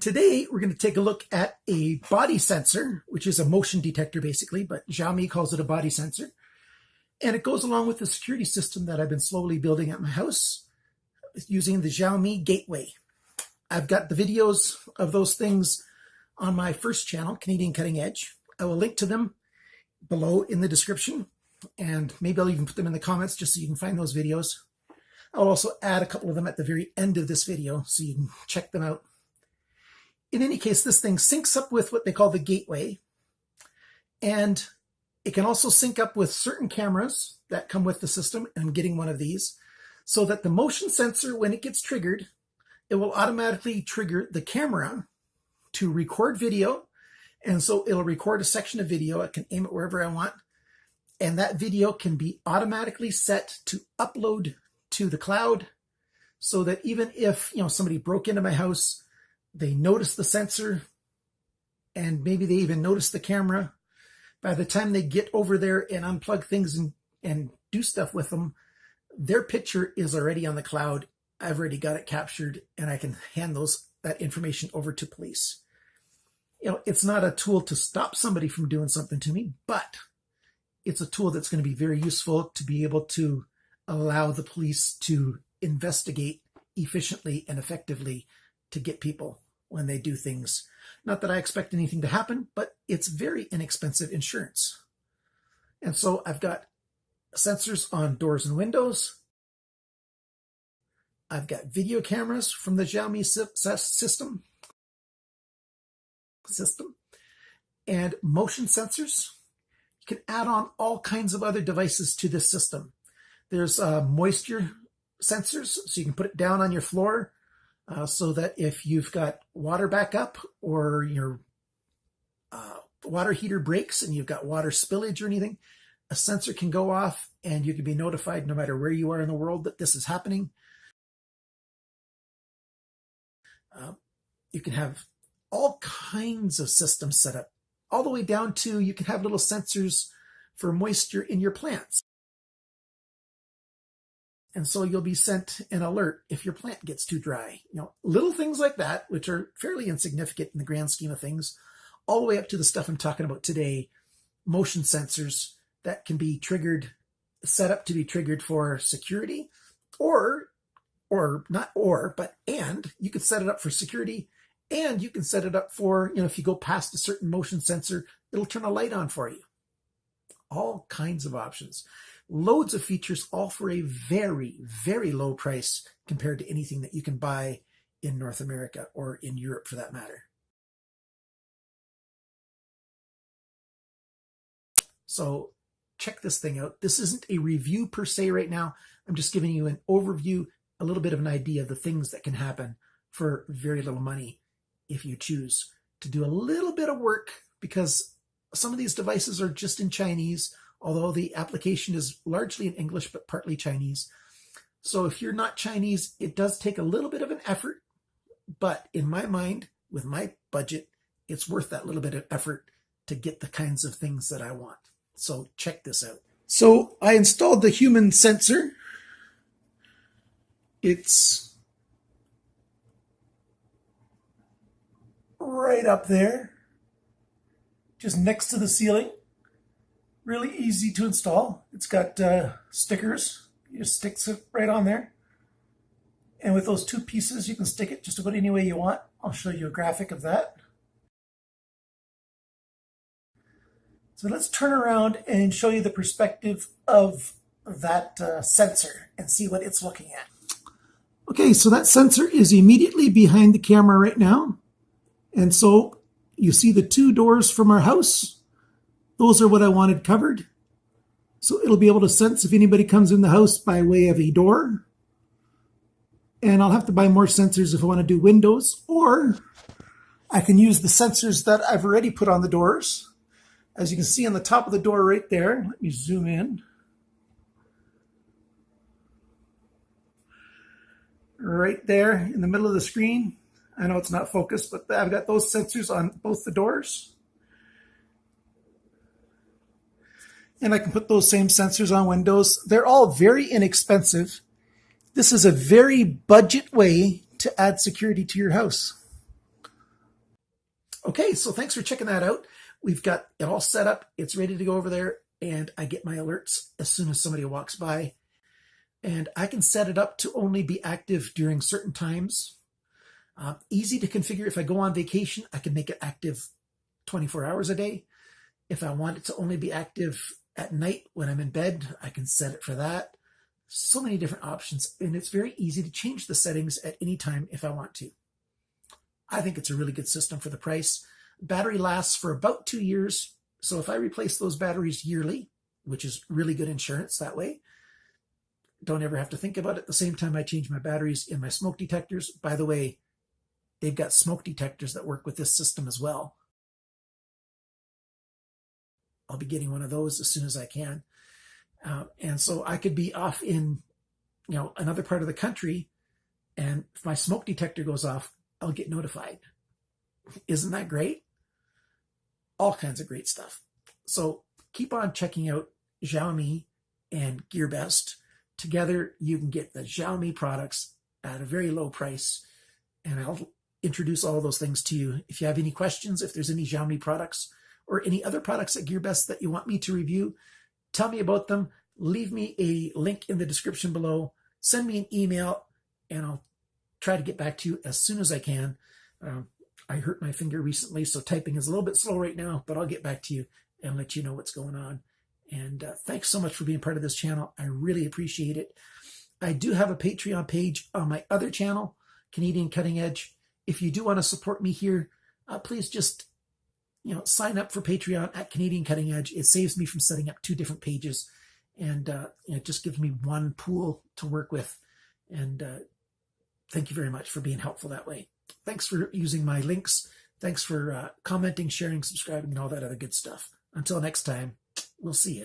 Today, we're going to take a look at a body sensor, which is a motion detector basically, but Xiaomi calls it a body sensor. And it goes along with the security system that I've been slowly building at my house using the Xiaomi gateway. I've got the videos of those things on my first channel, Canadian Cutting Edge. I will link to them below in the description, and maybe I'll even put them in the comments just so you can find those videos. I'll also add a couple of them at the very end of this video so you can check them out. In any case, this thing syncs up with what they call the gateway, and it can also sync up with certain cameras that come with the system. I'm getting one of these, so that the motion sensor, when it gets triggered, it will automatically trigger the camera to record video. And so it'll record a section of video. I can aim it wherever I want. And that video can be automatically set to upload to the cloud, so that even if somebody broke into my house, they notice the sensor, and maybe they even notice the camera. By the time they get over there and unplug things and do stuff with them, their picture is already on the cloud. I've already got it captured, and I can hand that information over to police. It's not a tool to stop somebody from doing something to me, but it's a tool that's going to be very useful to be able to allow the police to investigate efficiently and effectively to get people when they do things. Not that I expect anything to happen, but it's very inexpensive insurance. And so I've got sensors on doors and windows. I've got video cameras from the Xiaomi system and motion sensors. You can add on all kinds of other devices to this system. There's moisture sensors, so you can put it down on your floor so that if you've got water backup or your water heater breaks and you've got water spillage or anything, a sensor can go off and you can be notified no matter where you are in the world that this is happening. You can have all kinds of systems set up, all the way down to you can have little sensors for moisture in your plants. And so you'll be sent an alert if your plant gets too dry. Little things like that, which are fairly insignificant in the grand scheme of things, all the way up to the stuff I'm talking about today, motion sensors that can be triggered, set up to be triggered for security, and you could set it up for security, and you can set it up for, if you go past a certain motion sensor, it'll turn a light on for you. All kinds of options. Loads of features, all for a very, very low price compared to anything that you can buy in North America or in Europe for that matter. So check this thing out. This isn't a review per se right now. I'm just giving you an overview, a little bit of an idea of the things that can happen for very little money if you choose to do a little bit of work, because some of these devices are just in Chinese, although the application is largely in English, but partly Chinese. So if you're not Chinese, it does take a little bit of an effort, but in my mind, with my budget, it's worth that little bit of effort to get the kinds of things that I want. So check this out. So I installed the human sensor. It's right up there, just next to the ceiling. Really easy to install. It's got stickers. You just stick it right on there. And with those two pieces, you can stick it just about any way you want. I'll show you a graphic of that. So let's turn around and show you the perspective of that sensor and see what it's looking at. Okay, so that sensor is immediately behind the camera right now. And so you see the two doors from our house. Those are what I wanted covered. So it'll be able to sense if anybody comes in the house by way of a door. And I'll have to buy more sensors if I want to do windows, or I can use the sensors that I've already put on the doors. As you can see on the top of the door right there, let me zoom in. Right there in the middle of the screen. I know it's not focused, but I've got those sensors on both the doors. And I can put those same sensors on windows. They're all very inexpensive. This is a very budget way to add security to your house. Okay, so thanks for checking that out. We've got it all set up. It's ready to go over there, and I get my alerts as soon as somebody walks by. And I can set it up to only be active during certain times. Easy to configure. If I go on vacation, I can make it active 24 hours a day. If I want it to only be active at night when I'm in bed, I can set it for that. So many different options, and it's very easy to change the settings at any time if I want to. I think it's a really good system for the price. Battery lasts for about 2 years. So if I replace those batteries yearly, which is really good insurance that way, don't ever have to think about it. At the same time I change my batteries in my smoke detectors. By the way, they've got smoke detectors that work with this system as well. I'll be getting one of those as soon as I can. And so I could be off in, another part of the country, and if my smoke detector goes off, I'll get notified. Isn't that great? All kinds of great stuff. So keep on checking out Xiaomi and GearBest. Together, you can get the Xiaomi products at a very low price, and I'll introduce all those things to you. If you have any questions, if there's any Xiaomi products or any other products at GearBest that you want me to review, tell me about them. Leave me a link in the description below. Send me an email, and I'll try to get back to you as soon as I can. I hurt my finger recently, so typing is a little bit slow right now, but I'll get back to you and let you know what's going on. And thanks so much for being part of this channel. I really appreciate it. I do have a Patreon page on my other channel, Canadian Cutting Edge. If you do want to support me here, please just sign up for Patreon at Canadian Cutting Edge. It saves me from setting up 2 different pages, and it just gives me one pool to work with. And thank you very much for being helpful that way. Thanks for using my links. Thanks for commenting, sharing, subscribing, and all that other good stuff. Until next time, we'll see you.